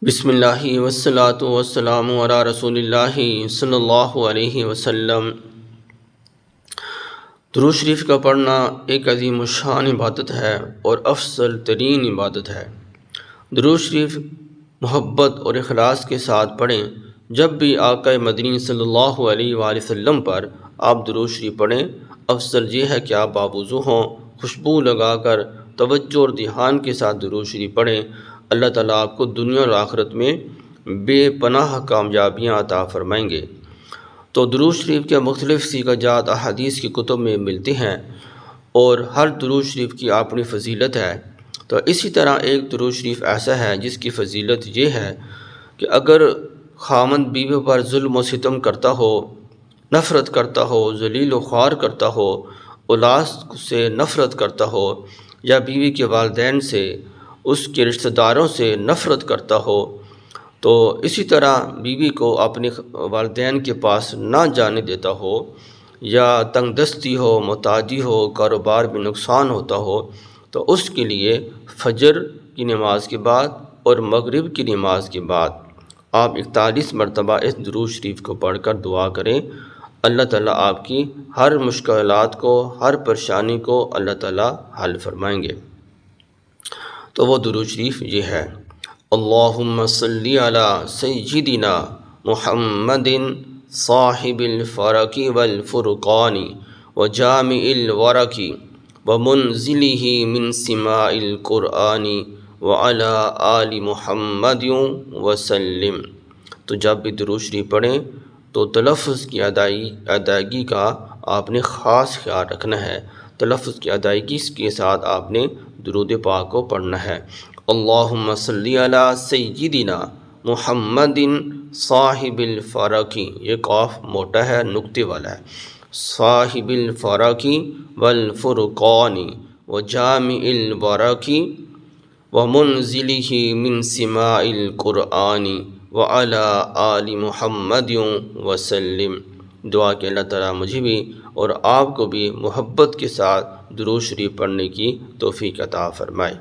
بسم اللہ والصلاة والسلام علی رسول اللہ صلی اللہ علیہ وسلم۔ درود شریف کا پڑھنا ایک عظیم الشان عبادت ہے اور افضل ترین عبادت ہے۔ درود شریف محبت اور اخلاص کے ساتھ پڑھیں۔ جب بھی آقا مدنی صلی اللہ علیہ وآلہ وسلم پر آپ درود شریف پڑھیں، افضل یہ ہے کہ آپ باوضو ہوں، خوشبو لگا کر توجہ اور دھیان کے ساتھ درود شریف پڑھیں۔ اللہ تعالیٰ آپ کو دنیا اور آخرت میں بے پناہ کامیابیاں عطا فرمائیں گے۔ تو درود شریف کے مختلف صیغہ جات احادیث کی کتب میں ملتی ہیں اور ہر درود شریف کی اپنی فضیلت ہے۔ تو اسی طرح ایک درود شریف ایسا ہے جس کی فضیلت یہ ہے کہ اگر خاوند بیوی پر ظلم و ستم کرتا ہو، نفرت کرتا ہو، ذلیل و خوار کرتا ہو، اولاد سے نفرت کرتا ہو، یا بیوی کے والدین سے، اس کے رشتہ داروں سے نفرت کرتا ہو، تو اسی طرح بیوی کو اپنے والدین کے پاس نہ جانے دیتا ہو، یا تنگ دستی ہو، محتاجی ہو، کاروبار میں نقصان ہوتا ہو، تو اس کے لیے فجر کی نماز کے بعد اور مغرب کی نماز کے بعد آپ 41 مرتبہ اس درود شریف کو پڑھ کر دعا کریں۔ اللہ تعالیٰ آپ کی ہر مشکلات کو، ہر پریشانی کو اللہ تعالیٰ حل فرمائیں گے۔ تو وہ درود شریف یہ ہے: اللہم صلی علی سیدنا محمد صاحب الفرق والفرقان وجامع الورق ومنزلہ من سماع القرآن وعلی آل محمد وسلم۔ تو جب بھی درود شریف پڑھیں تو تلفظ کی ادائیگی کا آپ نے خاص خیال رکھنا ہے۔ تلفظ کی ادائیگی کے ساتھ آپ نے درود پاک کو پڑھنا ہے۔ اللہم صلی علی سیدنا محمد صاحب الفرق، یہ قاف موٹا ہے، نقطے والا ہے، صاحب الفرق والفرقان وجامع الورق ومنزلہ من سماع القرآن وعلی آل محمد وسلم۔ دعا کہ اللہ تعالیٰ مجھے بھی اور آپ کو بھی محبت کے ساتھ درود شریف پڑھنے کی توفیق عطا فرمائے۔